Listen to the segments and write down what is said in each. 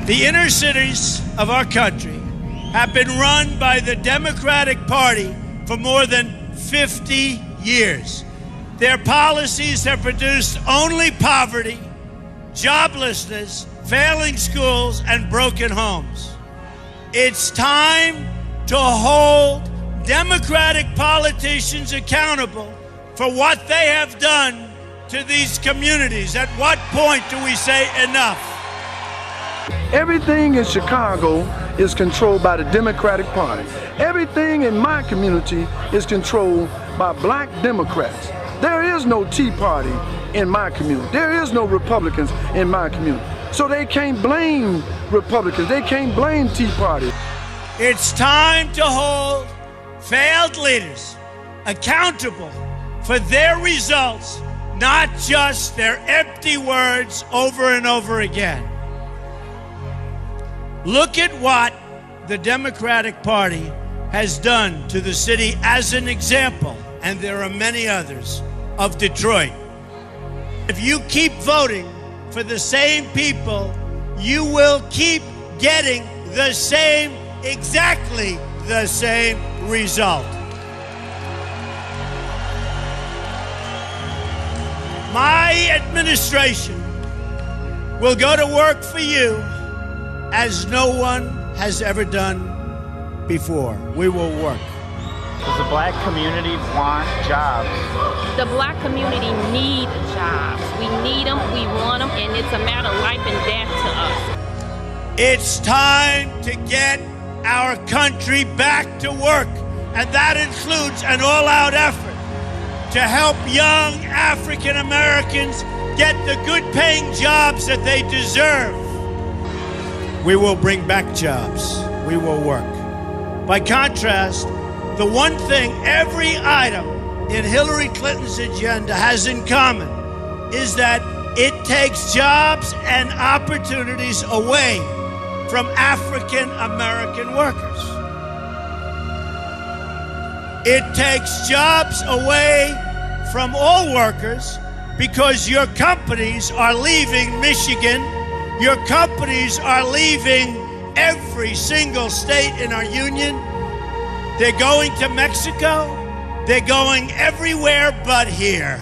The inner cities of our country have been run by the Democratic Party for more than 50 years. Their policies have produced only poverty, joblessness, failing schools, and broken homes. It's time to hold Democratic politicians accountable for what they have done to these communities. At what point do we say enough? Everything in Chicago is controlled by the Democratic Party. Everything in my community is controlled by black Democrats. There is no Tea Party in my community. There is no Republicans in my community. So they can't blame Republicans. They can't blame Tea Party. It's time to hold failed leaders accountable for their results, not just their empty words over and over again. Look at what the Democratic Party has done to the city as an example, and there are many others, of Detroit. If you keep voting for the same people, you will keep getting the same, exactly the same result. My administration will go to work for you as no one has ever done before. We will work. Does the black community want jobs? The black community need jobs. We need them, we want them, and it's a matter of life and death to us. It's time to get our country back to work, and that includes an all-out effort to help young African Americans get the good-paying jobs that they deserve. We will bring back jobs. We will work. By contrast, the one thing every item in Hillary Clinton's agenda has in common is that it takes jobs and opportunities away from African American workers. It takes jobs away from all workers because your companies are leaving Michigan. Your companies are leaving every single state in our union. They're going to Mexico. They're going everywhere but here.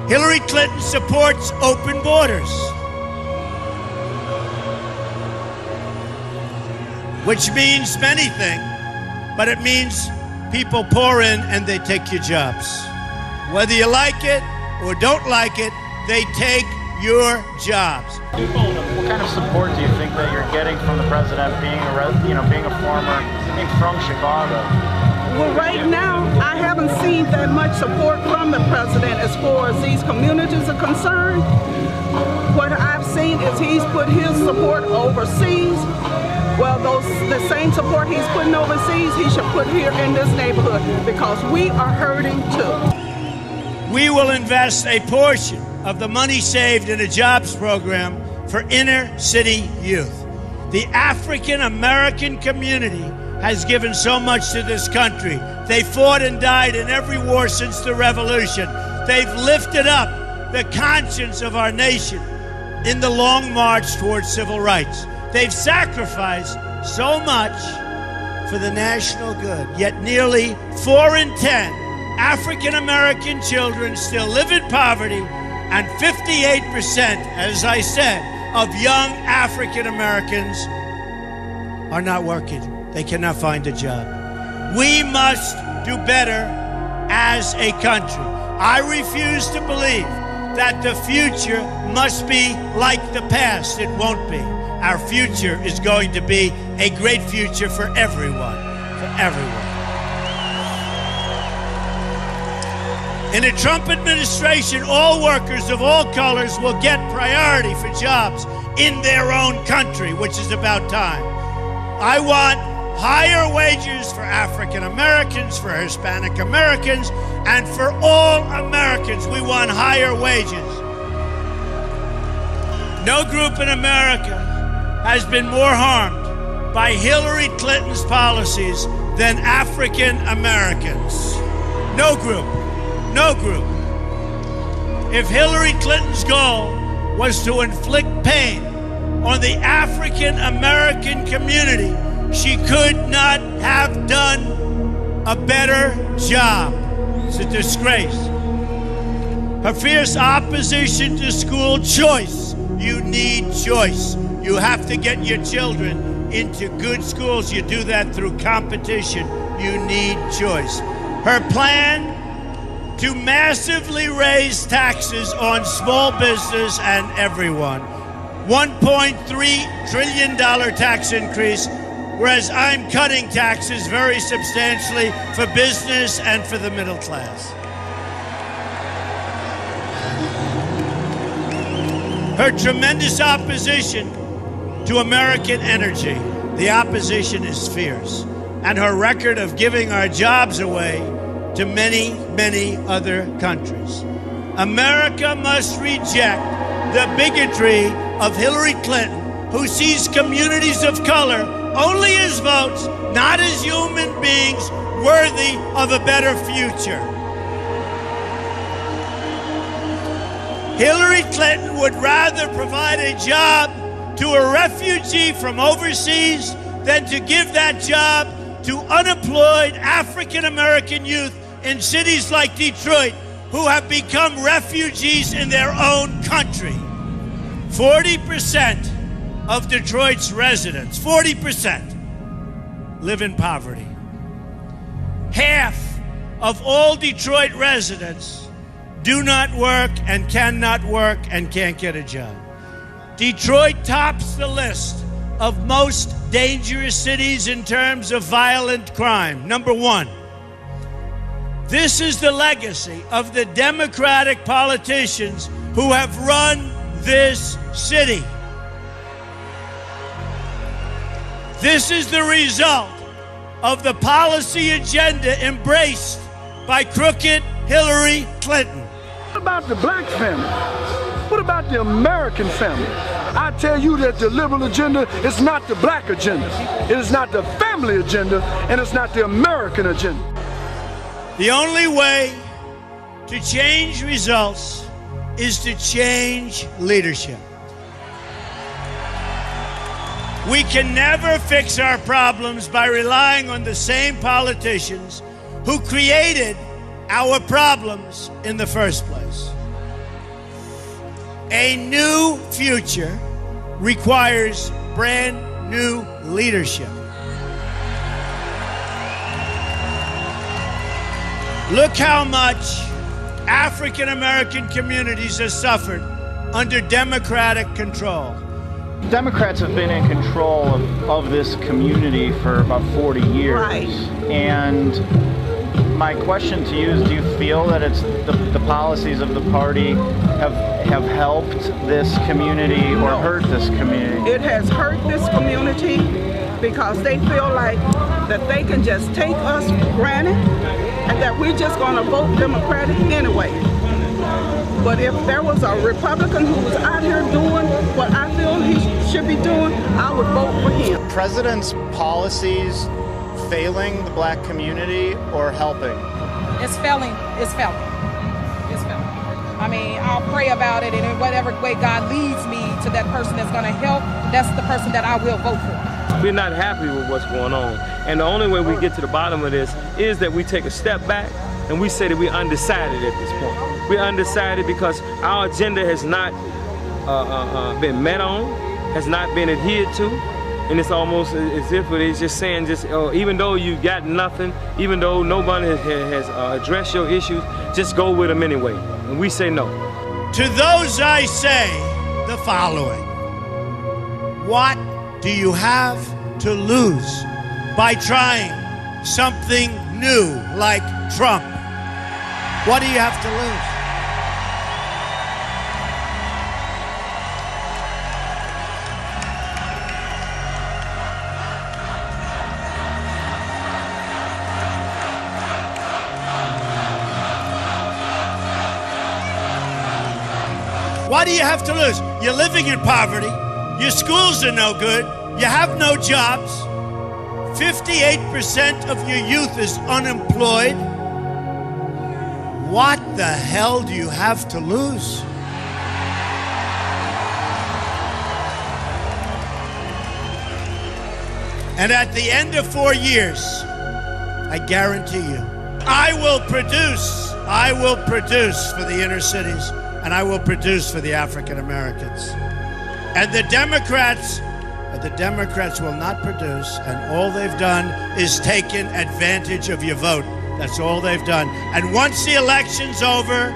Hillary Clinton supports open borders, which means many things, but it means people pour in and they take your jobs. Whether you like it or don't like it, they take your jobs. What kind of support do you think that you're getting from the president, being from Chicago? Well, right now, I haven't seen that much support from the president as far as these communities are concerned. What I've seen is he's put his support overseas. Well, the same support he's putting overseas, he should put here in this neighborhood because we are hurting too. We will invest a portion of the money saved in a jobs program for inner city youth. The African American community has given so much to this country. They fought and died in every war since the Revolution. They've lifted up the conscience of our nation in the long march towards civil rights. They've sacrificed so much for the national good, yet nearly 4 in 10 African American children still live in poverty, and 58%, as I said, of young African Americans are not working. They cannot find a job. We must do better as a country. I refuse to believe that the future must be like the past. It won't be. Our future is going to be a great future for everyone, for everyone. In a Trump administration, all workers of all colors will get priority for jobs in their own country, which is about time. I want higher wages for African Americans, for Hispanic Americans, and for all Americans. We want higher wages. No group in America has been more harmed by Hillary Clinton's policies than African Americans. No group. No group. If Hillary Clinton's goal was to inflict pain on the African American community, she could not have done a better job. It's a disgrace. Her fierce opposition to school choice. You need choice. You have to get your children into good schools. You do that through competition. You need choice. Her plan to massively raise taxes on small business and everyone. $1.3 trillion tax increase, whereas I'm cutting taxes very substantially for business and for the middle class. Her tremendous opposition to American energy. The opposition is fierce. And her record of giving our jobs away to many, many other countries. America must reject the bigotry of Hillary Clinton, who sees communities of color only as votes, not as human beings worthy of a better future. Hillary Clinton would rather provide a job to a refugee from overseas than to give that job to unemployed African American youth in cities like Detroit who have become refugees in their own country. 40% of Detroit's residents, 40%, live in poverty. Half of all Detroit residents do not work and cannot work and can't get a job. Detroit tops the list of most dangerous cities in terms of violent crime. Number one. This is the legacy of the Democratic politicians who have run this city. This is the result of the policy agenda embraced by crooked Hillary Clinton. What about the black family? What about the American family? I tell you that the liberal agenda is not the black agenda. It is not the family agenda, and it's not the American agenda. The only way to change results is to change leadership. We can never fix our problems by relying on the same politicians who created our problems in the first place. A new future requires brand new leadership. Look how much African American communities have suffered under Democratic control. Democrats have been in control of this community for about 40 years. Right. And my question to you is, do you feel that it's the policies of the party have helped this community or hurt this community? It has hurt this community because they feel like that they can just take us for granted and that we're just going to vote Democratic anyway. But if there was a Republican who was out here doing what I feel he should be doing, I would vote for him. President's policies failing the black community or helping? It's failing. It's failing. It's failing. I mean, I'll pray about it, and in whatever way God leads me to that person that's going to help, that's the person that I will vote for. We're not happy with what's going on. And the only way we get to the bottom of this is that we take a step back and we say that we're undecided at this point. We're undecided because our agenda has not been met on, has not been adhered to. And it's almost as if it's just saying, even though you got nothing, even though nobody has addressed your issues, just go with them anyway. And we say no. To those I say the following. What do you have to lose by trying something new like Trump? What do you have to lose? What do you have to lose? You're living in poverty. Your schools are no good. You have no jobs. 58% of your youth is unemployed. What the hell do you have to lose? And at the end of 4 years, I guarantee you, I will produce for the inner cities, and I will produce for the African Americans. And the Democrats will not produce, and all they've done is taken advantage of your vote. That's all they've done. And once the election's over,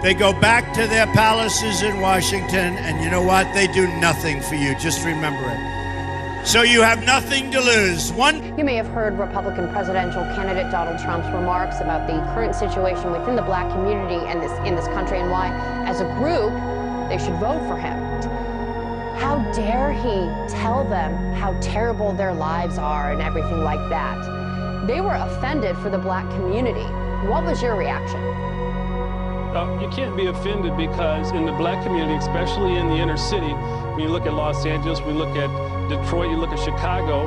they go back to their palaces in Washington, and you know what? They do nothing for you. Just remember it. So you have nothing to lose. You may have heard Republican presidential candidate Donald Trump's remarks about the current situation within the black community and in this country, and why, as a group, they should vote for him. How dare he tell them how terrible their lives are and everything like that? They were offended for the black community. What was your reaction? You can't be offended because in the black community, especially in the inner city, when you look at Los Angeles, we look at Detroit, you look at Chicago,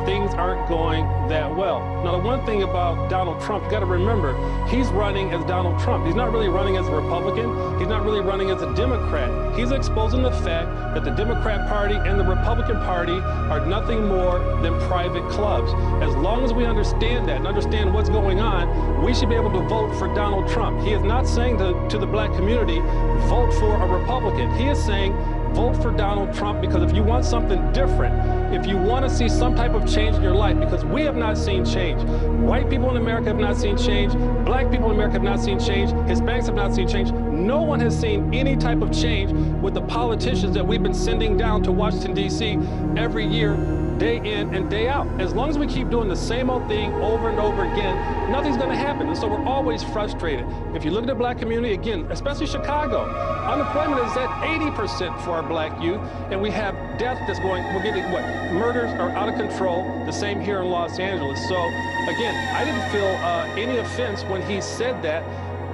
things aren't going that well. Now, the one thing about Donald Trump, you got to remember, he's running as Donald Trump. He's not really running as a Republican. He's not really running as a Democrat. He's exposing the fact that the Democrat Party and the Republican Party are nothing more than private clubs. As long as we understand that and understand what's going on, we should be able to vote for Donald Trump. He is not saying to the black community, vote for a Republican. He is saying, vote for Donald Trump, because if you want something different, if you want to see some type of change in your life, because we have not seen change. White people in America have not seen change. Black people in America have not seen change. Hispanics have not seen change. No one has seen any type of change with the politicians that we've been sending down to Washington, D.C. every year, day in and day out. As long as we keep doing the same old thing over and over again, nothing's going to happen. And so we're always frustrated. If you look at the black community, again, especially Chicago, unemployment is at 80% for our black youth, and we have death that's going, we're getting, what, murders are out of control, the same here in Los Angeles. So, again, I didn't feel any offense when he said that.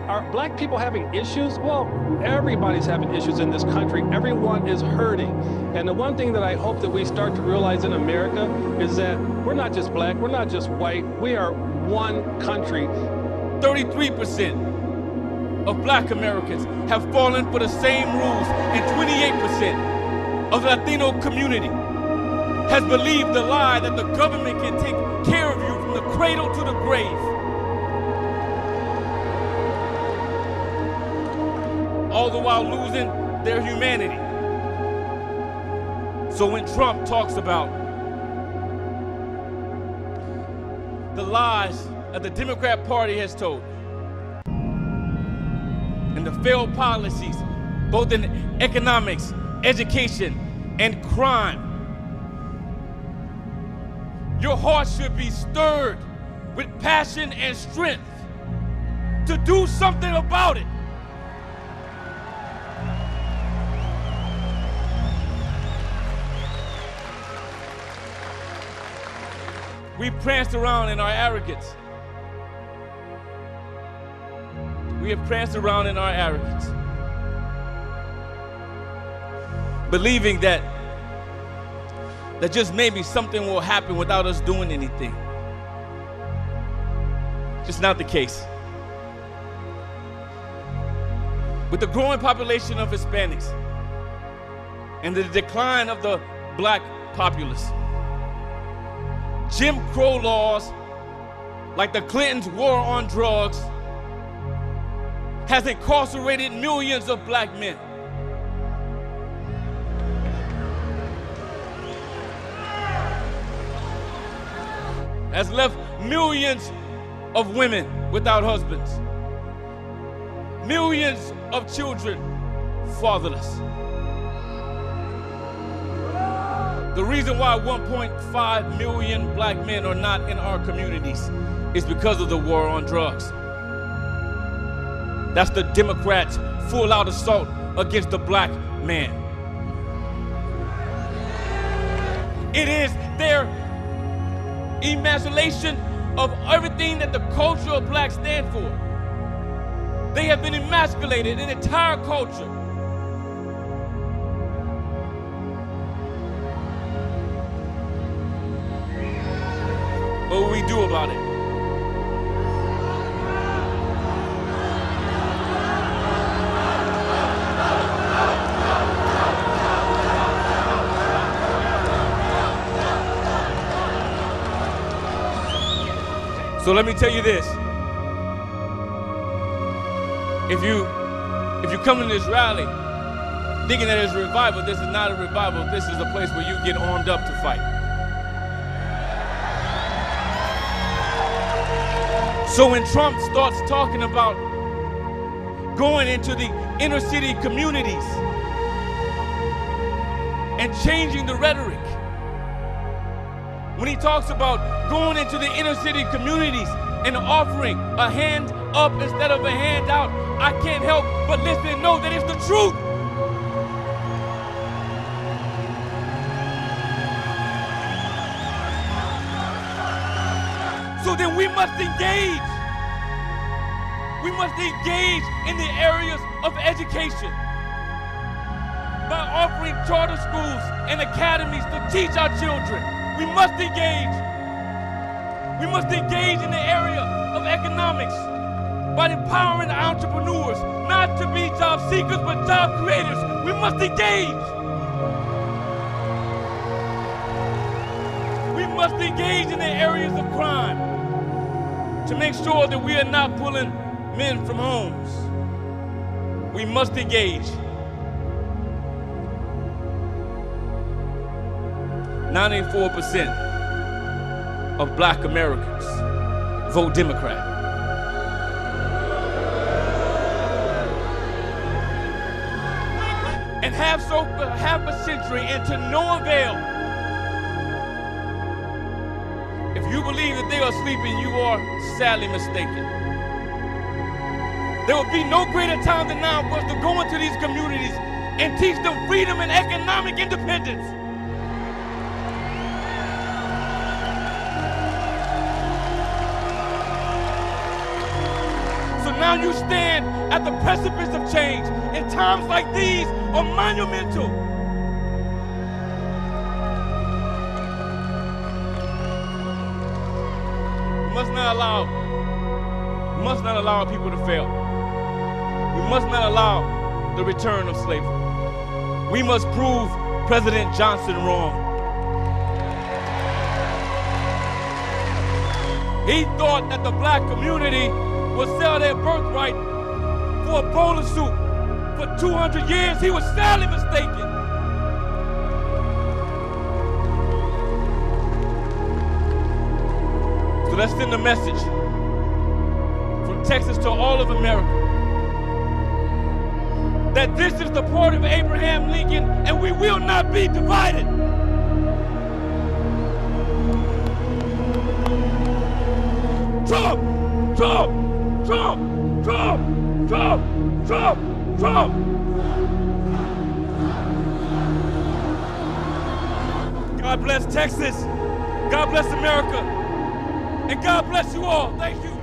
Are black people having issues? Well, everybody's having issues in this country. Everyone is hurting. And the one thing that I hope that we start to realize in America is that we're not just black, we're not just white, we are one country. 33% of black Americans have fallen for the same rules, and 28% of the Latino community has believed the lie that the government can take care of you from the cradle to the grave. All the while losing their humanity. So when Trump talks about the lies that the Democrat Party has told and the failed policies, both in economics, education, and crime, your heart should be stirred with passion and strength to do something about it. We pranced around in our arrogance. We have pranced around in our arrogance, believing that just maybe something will happen without us doing anything. Just not the case. With the growing population of Hispanics and the decline of the black populace, Jim Crow laws, like the Clintons' war on drugs, has incarcerated millions of black men. Has left millions of women without husbands, millions of children fatherless. The reason why 1.5 million black men are not in our communities is because of the war on drugs. That's the Democrats' full-out assault against the black man. It is their emasculation of everything that the culture of black stand for. They have been emasculated, an entire culture. What will we do about it? So let me tell you this. If you come to this rally thinking that it's a revival, this is not a revival. This is a place where you get armed up to fight. So when Trump starts talking about going into the inner city communities and changing the rhetoric, when he talks about going into the inner city communities and offering a hand up instead of a hand out, I can't help but listen and know that it's the truth. So then we must engage. We must engage in the areas of education by offering charter schools and academies to teach our children. We must engage. We must engage in the area of economics by empowering entrepreneurs, not to be job seekers, but job creators. We must engage. We must engage in the areas of crime to make sure that we are not pulling men from homes. We must engage. 94% of Black Americans vote Democrat. And have so for half a century and to no avail. If you believe that they are sleeping, you are sadly mistaken. There will be no greater time than now for us to go into these communities and teach them freedom and economic independence. So now you stand at the precipice of change, and times like these are monumental. We must not allow people to fail. We must not allow the return of slavery. We must prove President Johnson wrong. He thought that the Black community would sell their birthright for a bowl of soup. For 200 years, he was sadly mistaken. So let's send a message from Texas to all of America that this is the party of Abraham Lincoln and we will not be divided. Trump! Trump! Trump! Trump! Trump! Trump! Trump! God bless Texas. God bless America. And God bless you all. Thank you.